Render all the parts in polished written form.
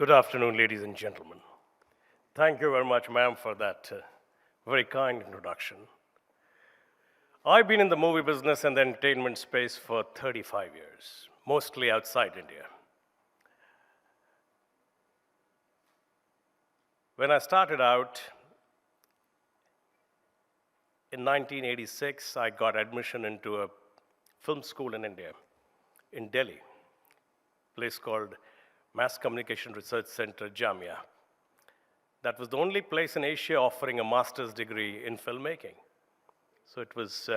Good afternoon, ladies and gentlemen. Thank you very much, ma'am, for that very kind introduction. I've been in the movie business and the entertainment space for 35 years, mostly outside India. When I started out in 1986, I got admission into a film school in India, in Delhi, a place called Mass Communication Research Center, Jamia. That was the only place in Asia offering a master's degree in filmmaking. So it was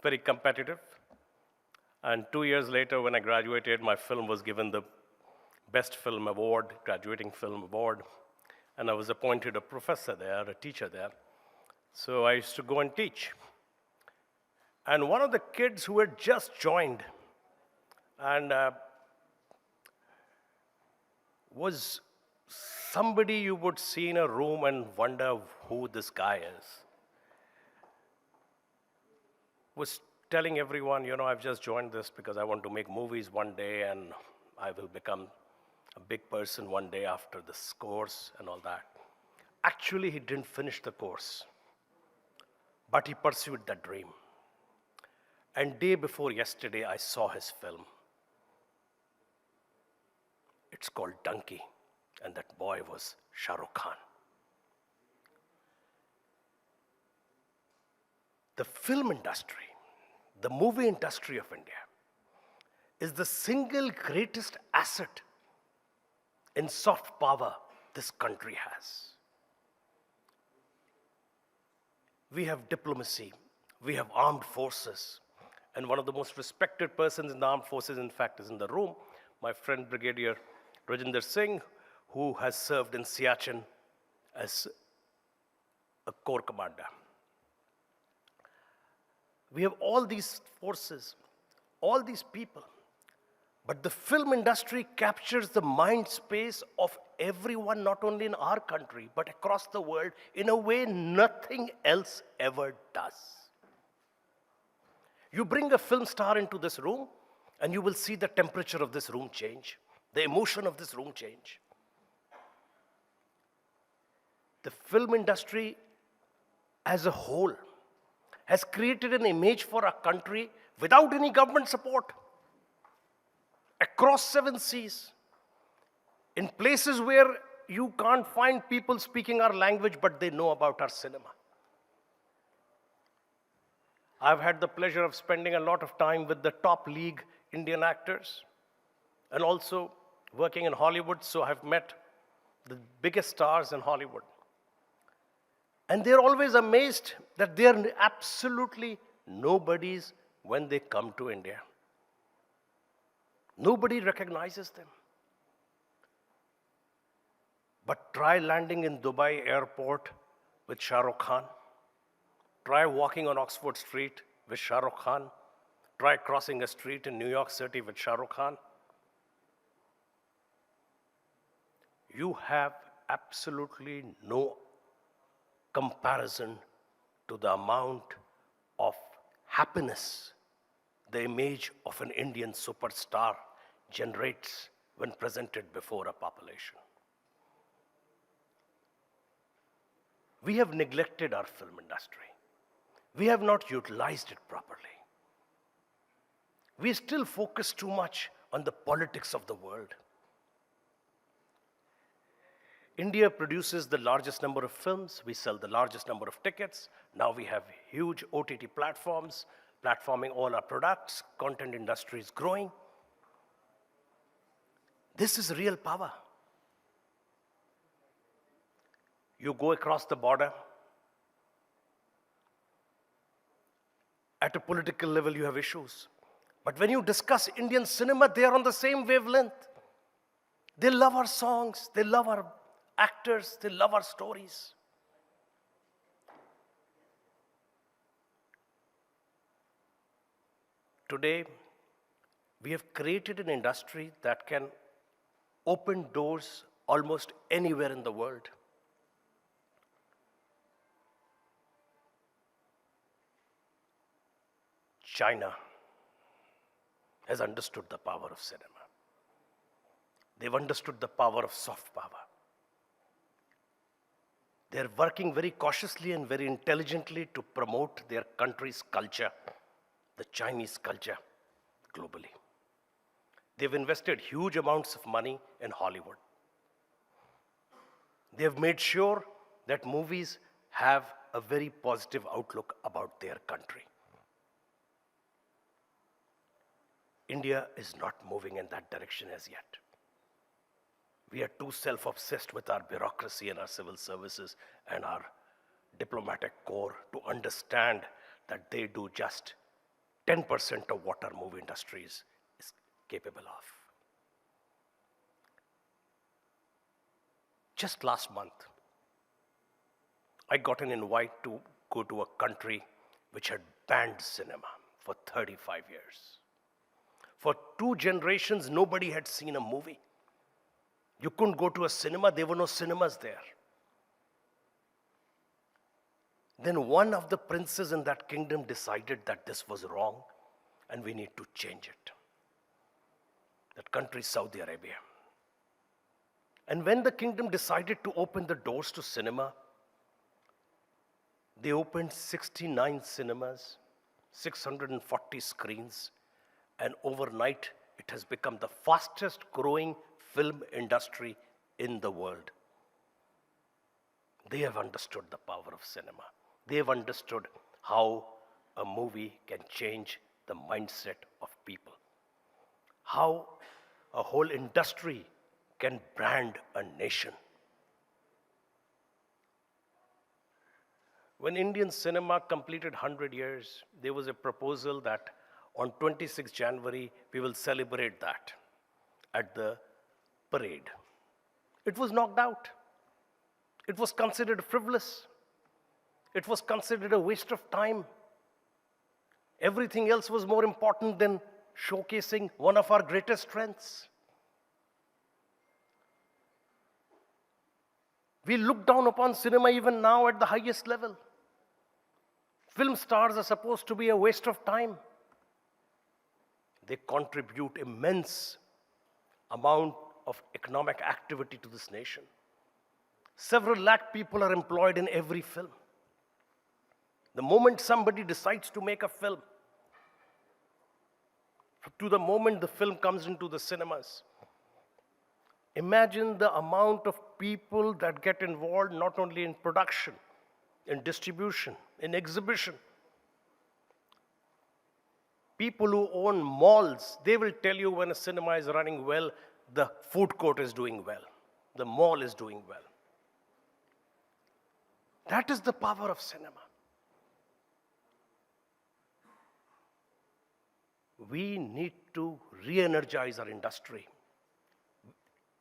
very competitive. And 2 years later, when I graduated, my film was given the Best Film Award, Graduating Film Award. And I was appointed a professor there, a teacher there. So I used to go and teach. And one of the kids who had just joined and was somebody you would see in a room and wonder who this guy is. Was telling everyone, I've just joined this because I want to make movies one day and I will become a big person one day after this course and all that. Actually, he didn't finish the course, but he pursued that dream. And day before yesterday, I saw his film. It's called Donkey, and that boy was Shah Rukh Khan. The film industry, the movie industry of India, is the single greatest asset in soft power this country has. We have diplomacy, we have armed forces, and one of the most respected persons in the armed forces, in fact, is in the room, my friend Brigadier Rajinder Singh, who has served in Siachen as a corps commander. We have all these forces, all these people, but the film industry captures the mind space of everyone, not only in our country, but across the world in a way nothing else ever does. You bring a film star into this room, and you will see the temperature of this room change. The emotion of this room change. The film industry as a whole has created an image for our country without any government support. Across 7 seas, in places where you can't find people speaking our language, but they know about our cinema. I've had the pleasure of spending a lot of time with the top league Indian actors, and also working in Hollywood, so I've met the biggest stars in Hollywood. And they're always amazed that they're absolutely nobodies when they come to India. Nobody recognizes them. But try landing in Dubai airport with Shah Rukh Khan. Try walking on Oxford Street with Shah Rukh Khan. Try crossing a street in New York City with Shah Rukh Khan. You have absolutely no comparison to the amount of happiness the image of an Indian superstar generates when presented before a population. We have neglected our film industry. We have not utilized it properly. We still focus too much on the politics of the world. India produces the largest number of films. We sell the largest number of tickets. Now we have huge OTT platforms, platforming all our products. Content industry is growing. This is real power. You go across the border. At a political level, you have issues. But when you discuss Indian cinema, they are on the same wavelength. They love our songs. They love our actors, they love our stories. Today, we have created an industry that can open doors almost anywhere in the world. China has understood the power of cinema. They've understood the power of soft power. They're working very cautiously and very intelligently to promote their country's culture, the Chinese culture, globally. They've invested huge amounts of money in Hollywood. They've made sure that movies have a very positive outlook about their country. India is not moving in that direction as yet. We are too self-obsessed with our bureaucracy and our civil services and our diplomatic corps to understand that they do just 10% of what our movie industry is capable of. Just last month, I got an invite to go to a country which had banned cinema for 35 years. For 2 generations, nobody had seen a movie. You couldn't go to a cinema, there were no cinemas there. Then one of the princes in that kingdom decided that this was wrong and we need to change it. That country is Saudi Arabia. And when the kingdom decided to open the doors to cinema, they opened 69 cinemas, 640 screens, and overnight it has become the fastest growing film industry in the world. They have understood the power of cinema. They have understood how a movie can change the mindset of people, how a whole industry can brand a nation. When Indian cinema completed 100 years, there was a proposal that on 26 January, we will celebrate that at the parade. It was knocked out. It was considered frivolous. It was considered a waste of time. Everything else was more important than showcasing one of our greatest strengths. We look down upon cinema even now at the highest level. Film stars are supposed to be a waste of time. They contribute immense amount of economic activity to this nation. Several lakh people are employed in every film. The moment somebody decides to make a film, to the moment the film comes into the cinemas, imagine the amount of people that get involved not only in production, in distribution, in exhibition. People who own malls, they will tell you when a cinema is running well, the food court is doing well, the mall is doing well. That is the power of cinema. We need to re-energize our industry.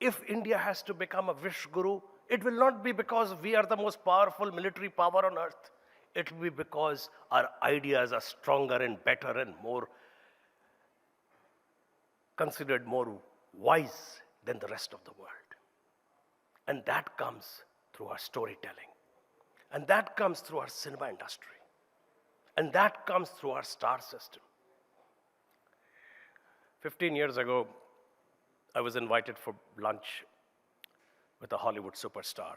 If India has to become a wish guru, it will not be because we are the most powerful military power on earth. It will be because our ideas are stronger and better and more considered more wise than the rest of the world. And that comes through our storytelling. And that comes through our cinema industry. And that comes through our star system. 15 years ago, I was invited for lunch with a Hollywood superstar.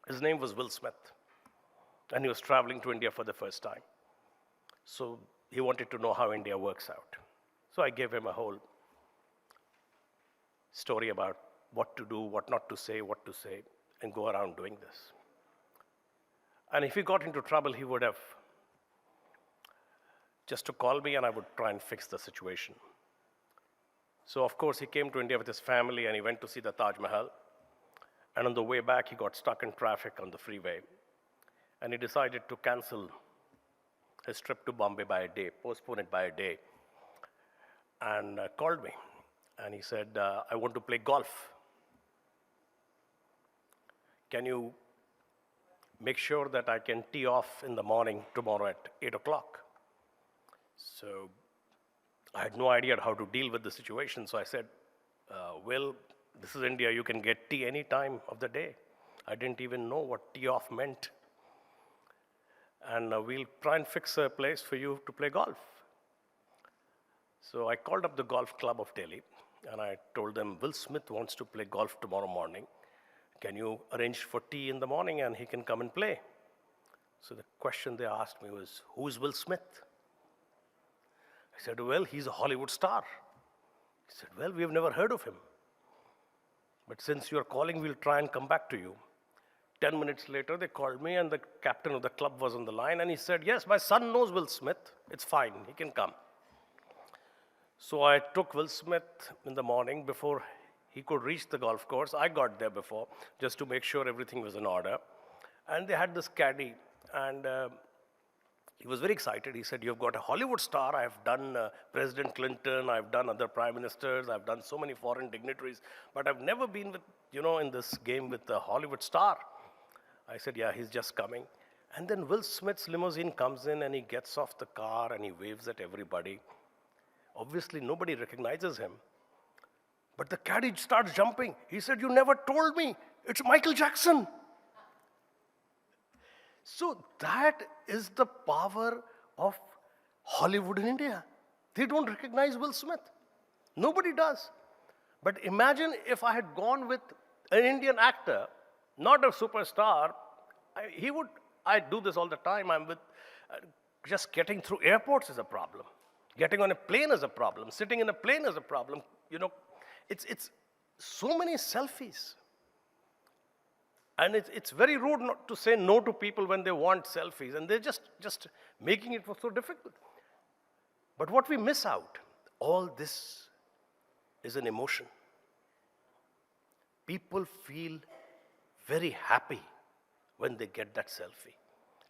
His name was Will Smith, and he was traveling to India for the first time. So he wanted to know how India works out. So I gave him a whole story about what to do, what not to say, and go around doing this. And if he got into trouble, he would have just to call me and I would try and fix the situation. So of course he came to India with his family and he went to see the Taj Mahal. And on the way back, he got stuck in traffic on the freeway. And he decided to cancel his trip to Bombay by a day, postpone it by a day. And called me. And he said, I want to play golf. Can you make sure that I can tee off in the morning tomorrow at 8 o'clock? So I had no idea how to deal with the situation. So I said, Will, this is India. You can get tea any time of the day. I didn't even know what tee off meant. And we'll try and fix a place for you to play golf. So I called up the golf club of Delhi, and I told them, Will Smith wants to play golf tomorrow morning. Can you arrange for tea in the morning and he can come and play? So the question they asked me was, who is Will Smith? I said, well, he's a Hollywood star. He said, well, we have never heard of him. But since you're calling, we'll try and come back to you. 10 minutes later, they called me, and the captain of the club was on the line, and he said, yes, my son knows Will Smith. It's fine, he can come. So I took Will Smith in the morning before he could reach the golf course. I got there before, just to make sure everything was in order. And they had this caddy, and he was very excited. He said, you've got a Hollywood star. I've done President Clinton. I've done other prime ministers. I've done so many foreign dignitaries. But I've never been with, in this game with a Hollywood star. I said, yeah, he's just coming. And then Will Smith's limousine comes in, and he gets off the car, and he waves at everybody. Obviously, nobody recognizes him. But the caddy starts jumping. He said, you never told me. It's Michael Jackson. So that is the power of Hollywood in India. They don't recognize Will Smith. Nobody does. But imagine if I had gone with an Indian actor, not a superstar. I do this all the time. I'm with, just getting through airports is a problem. Getting on a plane is a problem. Sitting in a plane is a problem. It's so many selfies. And it's very rude not to say no to people when they want selfies, and they're just making it so difficult. But what we miss out, all this is an emotion. People feel very happy when they get that selfie.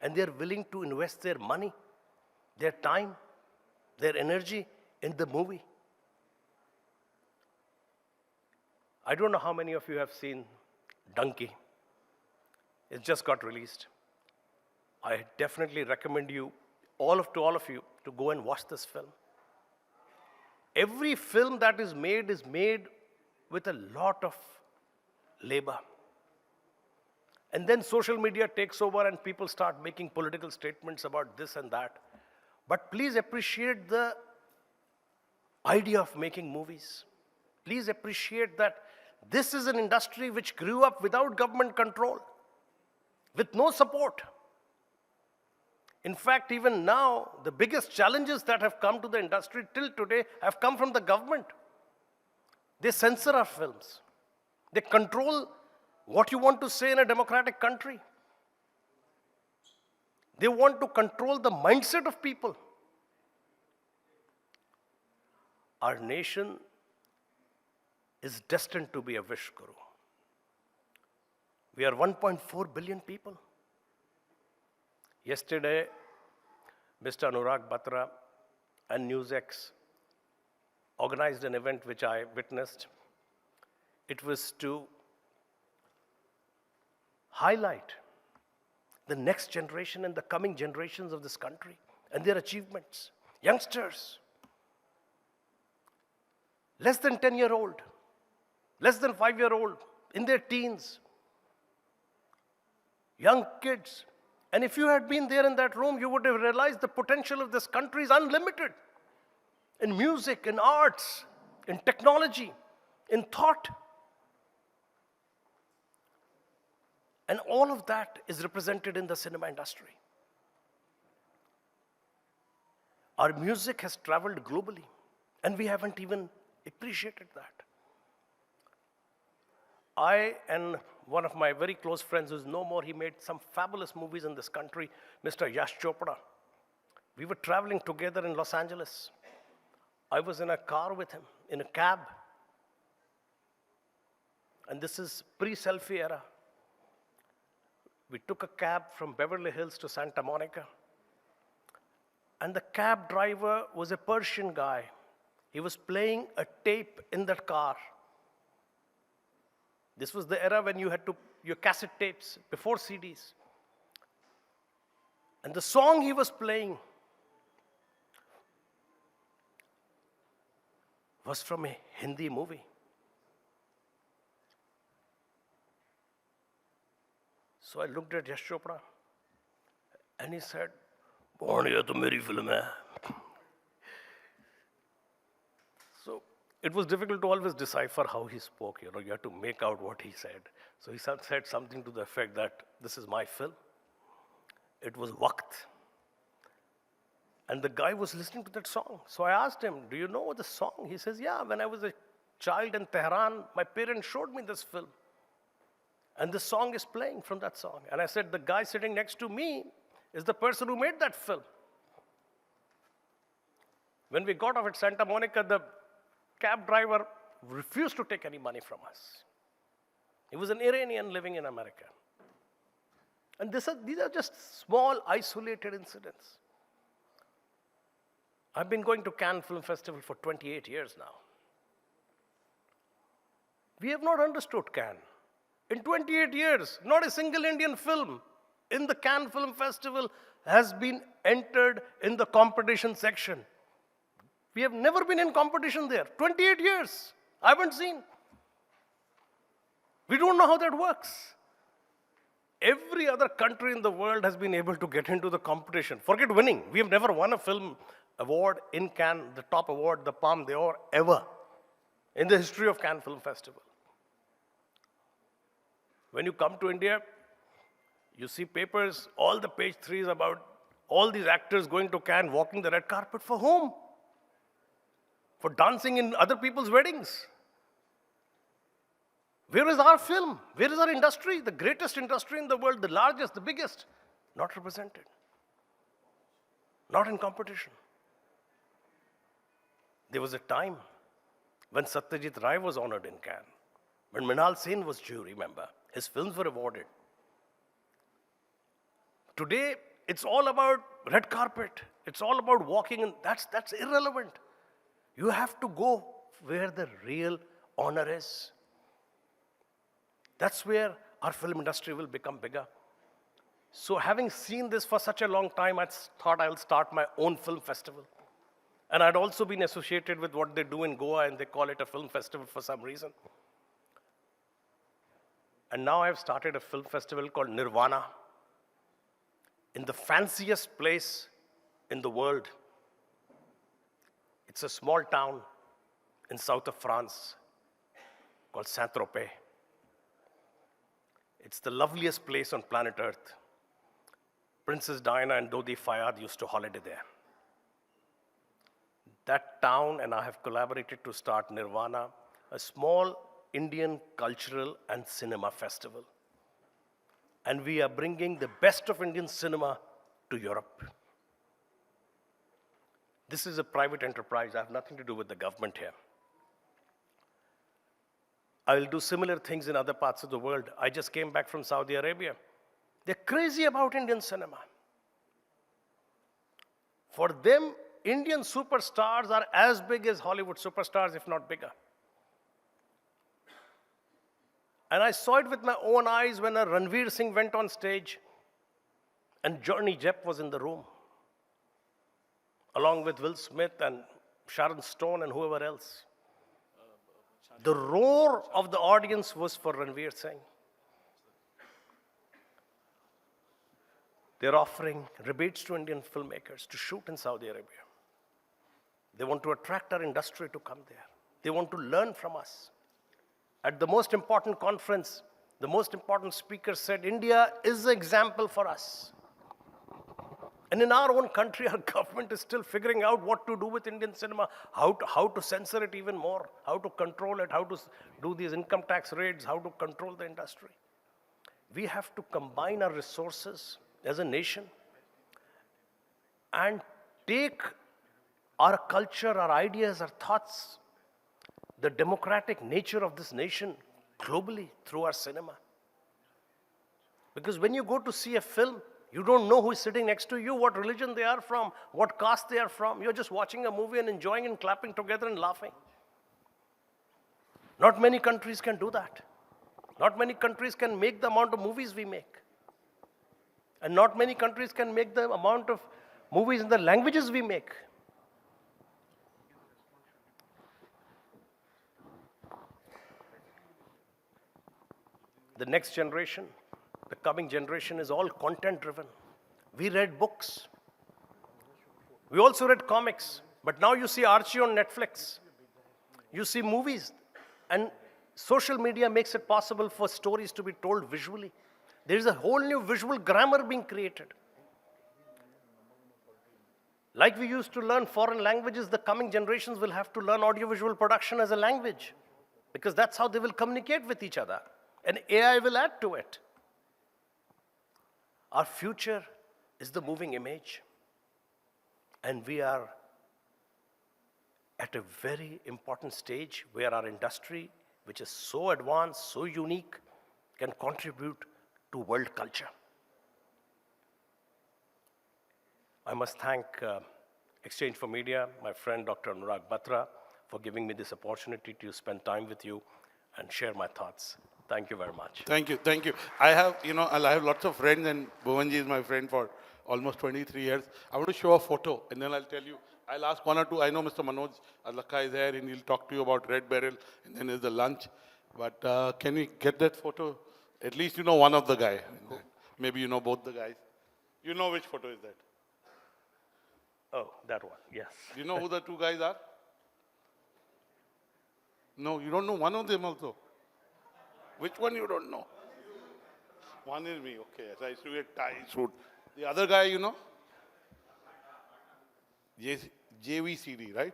And they're willing to invest their money, their time, their energy in the movie. I don't know how many of you have seen Donkey. It just got released. I definitely recommend you, all of you, to go and watch this film. Every film that is made with a lot of labor. And then social media takes over and people start making political statements about this and that. But please appreciate the idea of making movies. Please appreciate that this is an industry which grew up without government control, with no support. In fact, even now, the biggest challenges that have come to the industry till today have come from the government. They censor our films. They control what you want to say in a democratic country. They want to control the mindset of people. Our nation is destined to be a wish guru. We are 1.4 billion people. Yesterday, Mr. Anurag Batra and NewsX organized an event which I witnessed. It was to highlight the next generation and the coming generations of this country and their achievements. Youngsters, less than 10-year-old, less than 5-year-old, in their teens, young kids. And if you had been there in that room, you would have realized the potential of this country is unlimited in music, in arts, in technology, in thought. And all of that is represented in the cinema industry. Our music has traveled globally, and we haven't even appreciated that. I and one of my very close friends who's no more, he made some fabulous movies in this country, Mr. Yash Chopra. We were traveling together in Los Angeles. I was in a car with him, in a cab. And this is pre-selfie era. We took a cab from Beverly Hills to Santa Monica. And the cab driver was a Persian guy. He was playing a tape in that car. This was the era when you had your cassette tapes, before CDs. And the song he was playing was from a Hindi movie. So I looked at Yash Chopra, and he said, "Bon, ye to meri film hai." So It was difficult to always decipher how he spoke. You had to make out what he said. So he said something to the effect that this is my film. It was Waqt. And the guy was listening to that song. So I asked him, do you know the song? He says, yeah, when I was a child in Tehran, my parents showed me this film. And this song is playing from that song. And I said, the guy sitting next to me is the person who made that film. When we got off at Santa Monica, the cab driver refused to take any money from us. He was an Iranian living in America. And these are just small, isolated incidents. I've been going to Cannes Film Festival for 28 years now. We have not understood Cannes. In 28 years, not a single Indian film in the Cannes Film Festival has been entered in the competition section. We have never been in competition there. 28 years. I haven't seen. We don't know how that works. Every other country in the world has been able to get into the competition. Forget winning. We have never won a film award in Cannes, the top award, the Palme d'Or, ever in the history of Cannes Film Festival. When you come to India, you see papers, all the page 3s about all these actors going to Cannes, walking the red carpet. For whom? For dancing in other people's weddings. Where is our film? Where is our industry? The greatest industry in the world, the largest, the biggest. Not represented. Not in competition. There was a time when Satyajit Ray was honored in Cannes, when Mrinal Sen was jury member. His films were awarded. Today, it's all about red carpet. It's all about walking, and that's irrelevant. You have to go where the real honor is. That's where our film industry will become bigger. So having seen this for such a long time, I thought I'll start my own film festival. And I'd also been associated with what they do in Goa, and they call it a film festival for some reason. And now I've started a film festival called Nirvana in the fanciest place in the world. It's a small town in south of France called Saint-Tropez. It's the loveliest place on planet Earth. Princess Diana and Dodi Fayed used to holiday there. That town and I have collaborated to start Nirvana, a small Indian cultural and cinema festival. And we are bringing the best of Indian cinema to Europe. This is a private enterprise. I have nothing to do with the government here. I will do similar things in other parts of the world. I just came back from Saudi Arabia. They're crazy about Indian cinema. For them, Indian superstars are as big as Hollywood superstars, if not bigger. And I saw it with my own eyes when Ranveer Singh went on stage and Johnny Depp was in the room, along with Will Smith and Sharon Stone and whoever else. The roar of the audience was for Ranveer Singh. They're offering rebates to Indian filmmakers to shoot in Saudi Arabia. They want to attract our industry to come there. They want to learn from us. At the most important conference, the most important speaker said, India is an example for us. And in our own country, our government is still figuring out what to do with Indian cinema, how to censor it even more, how to control it, how to do these income tax raids, how to control the industry. We have to combine our resources as a nation and take our culture, our ideas, our thoughts, the democratic nature of this nation globally through our cinema. Because when you go to see a film, you don't know who is sitting next to you, what religion they are from, what caste they are from. You're just watching a movie and enjoying and clapping together and laughing. Not many countries can do that. Not many countries can make the amount of movies we make. And not many countries can make the amount of movies in the languages we make. The next generation, the coming generation is all content driven. We read books. We also read comics. But now you see Archie on Netflix. You see movies, and social media makes it possible for stories to be told visually. There is a whole new visual grammar being created. Like we used to learn foreign languages, the coming generations will have to learn audiovisual production as a language, because that's how they will communicate with each other. And AI will add to it. Our future is the moving image. And we are at a very important stage where our industry, which is so advanced, so unique, can contribute to world culture. I must thank Exchange for Media, my friend Dr. Anurag Batra, for giving me this opportunity to spend time with you and share my thoughts. Thank you very much. Thank you, thank you. I have, I have lots of friends, and Bhuvanji is my friend for almost 23 years. I want to show a photo, and then I'll tell you. I'll ask one or two. I know Mr. Manoj Allakka is there, and he'll talk to you about Red Barrel, and then there's the lunch. But can we get that photo? At least you know one of the guy. Maybe you know both the guys. You know which photo is that? Oh, that one, yes. Do you know who the two guys are? No, you don't know one of them also. Which one you don't know? One is me, okay. So I used to wear tie, suit. The other guy, you know? JVCD, right?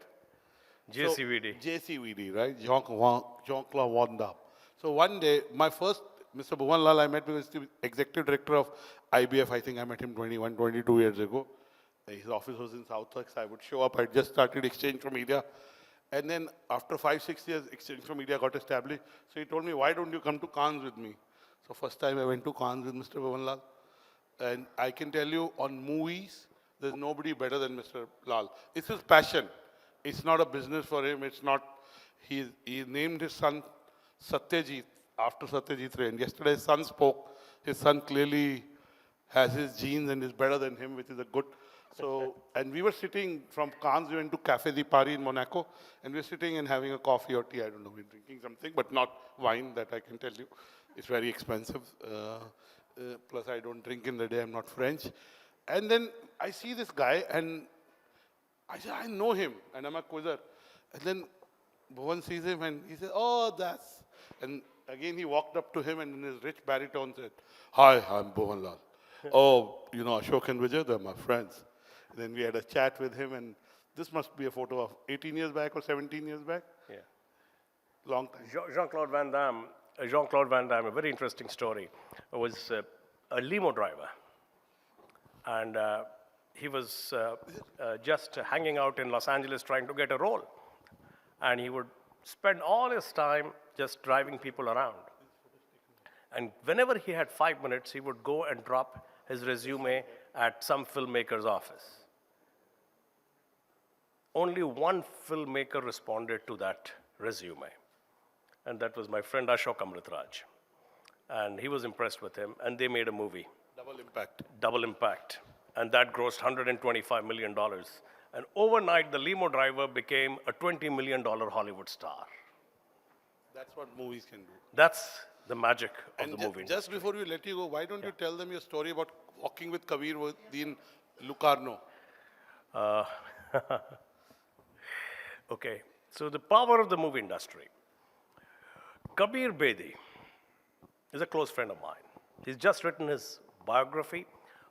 JCVD. So, JCVD, right? Jean-Claude Van Damme. So one day, my first, Mr. Bhuvan Lall, I met because he was the executive director of IBF. I think I met him 21, 22 years ago. His office was in Southwark, so I would show up. I just started Exchange for Media. And then after 5-6 years, Exchange for Media got established. So he told me, why don't you come to Cannes with me? So first time I went to Cannes with Mr. Bhuvan Lall. And I can tell you, on movies, there's nobody better than Mr. Lall. It's his passion. It's not a business for him. It's not, he named his son Satyajit after Satyajit Ray. And yesterday his son spoke. His son clearly has his genes and is better than him, which is a good. So, and we were sitting from Cannes, we went to Café de Paris in Monaco, and we were sitting and having a coffee or tea, I don't know, we're drinking something, but not wine, that I can tell you. It's very expensive. Plus I don't drink in the day, I'm not French. And then I see this guy, and I say, I know him, and I'm a quizzer. And then Bhuvan sees him, and he says, oh, that's... And again, he walked up to him, and in his rich baritone said, hi, I'm Bhuvan Lall. Oh, you know, Ashok and Vijay, they're my friends. Then we had a chat with him, and this must be a photo of 18 years back or 17 years back? Yeah. Long time. Jean-Claude Van Damme, a very interesting story, was a limo driver. And he was just hanging out in Los Angeles trying to get a role. And he would spend all his time just driving people around. And whenever he had 5 minutes, he would go and drop his resume at some filmmaker's office. Only one filmmaker responded to that resume. And that was my friend Ashok Amritraj. And he was impressed with him, and they made a movie. Double Impact. Double Impact. And that grossed $125 million. And overnight, the limo driver became a $20 million Hollywood star. That's what movies can do. That's the magic of the movie industry. Just before we let you go, why don't you tell them your story about walking with Kabir in Locarno? Okay, so the power of the movie industry. Kabir Bedi is a close friend of mine. He's just written his biography,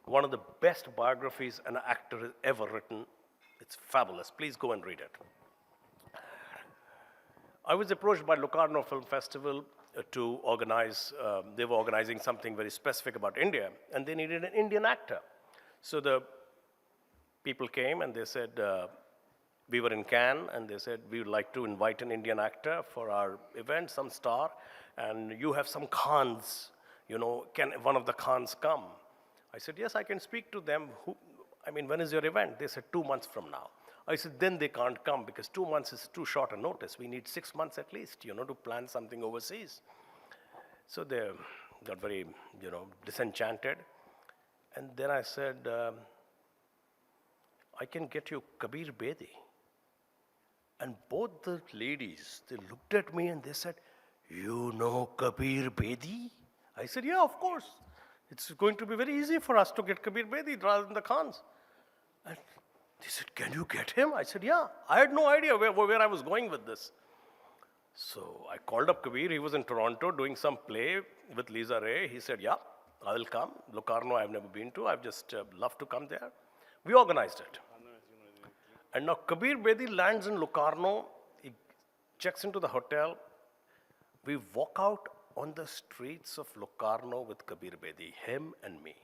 one of the best biographies an actor has ever written. It's fabulous. Please go and read it. I was approached by Locarno Film Festival to organize, they were organizing something very specific about India, and they needed an Indian actor. So the people came and they said, we were in Cannes, and they said, we would like to invite an Indian actor for our event, some star, and you have some Khans, you know, can one of the Khans come? I said, yes, I can speak to them. When is your event? They said, 2 months from now. I said, then they can't come because 2 months is too short a notice. We need 6 months at least, you know, to plan something overseas. So they got very, you know, disenchanted. And then I said, I can get you Kabir Bedi. And both the ladies, they looked at me and they said, you know Kabir Bedi? I said, yeah, of course. It's going to be very easy for us to get Kabir Bedi rather than the Khans. And they said, can you get him? I said, yeah. I had no idea where I was going with this. So I called up Kabir. He was in Toronto doing some play with Lisa Ray. He said, yeah, I will come. Locarno, I've never been to. I've just love to come there. We organized it. And now Kabir Bedi lands in Locarno. He checks into the hotel. We walk out on the streets of Locarno with Kabir Bedi, him and me.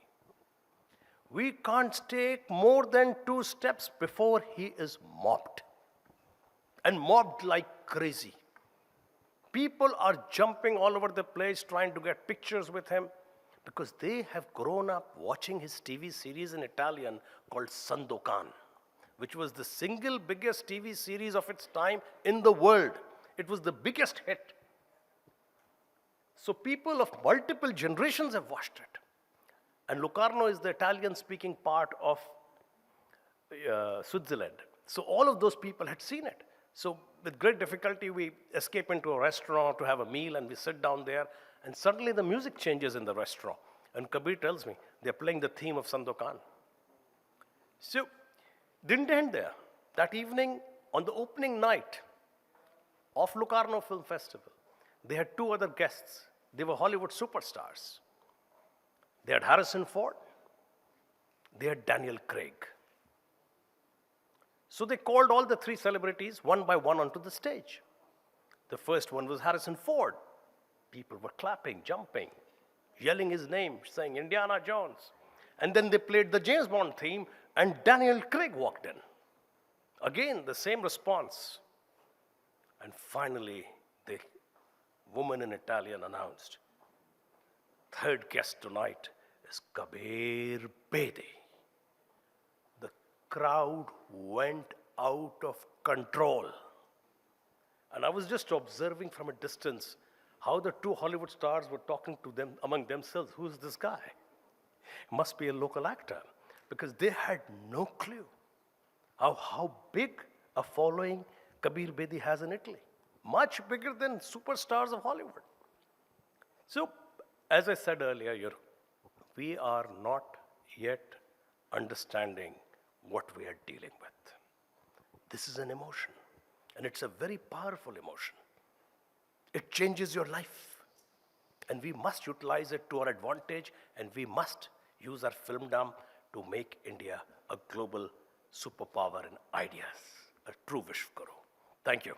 We can't take more than 2 steps before he is mobbed. And mobbed like crazy. People are jumping all over the place trying to get pictures with him because they have grown up watching his TV series in Italian called Sandokan, which was the single biggest TV series of its time in the world. It was the biggest hit. So people of multiple generations have watched it. And Locarno is the Italian-speaking part of Switzerland. So all of those people had seen it. So with great difficulty, we escape into a restaurant to have a meal, and we sit down there, and suddenly the music changes in the restaurant. And Kabir tells me, they're playing the theme of Sandokan. So didn't end there. That evening, on the opening night of Locarno Film Festival, they had 2 other guests. They were Hollywood superstars. They had Harrison Ford. They had Daniel Craig. So they called all the 3 celebrities one by one onto the stage. The first one was Harrison Ford. People were clapping, jumping, yelling his name, saying Indiana Jones. And then they played the James Bond theme, and Daniel Craig walked in. Again, the same response. And finally, the woman in Italian announced, third guest tonight is Kabir Bedi. The crowd went out of control. And I was just observing from a distance how the 2 Hollywood stars were talking to them among themselves. Who's this guy? Must be a local actor, because they had no clue how big a following Kabir Bedi has in Italy. Much bigger than superstars of Hollywood. So, as I said earlier, we are not yet understanding what we are dealing with. This is an emotion, and it's a very powerful emotion. It changes your life, and we must utilize it to our advantage, and we must use our filmdom to make India a global superpower in ideas, a true Vishwaguru. Thank you.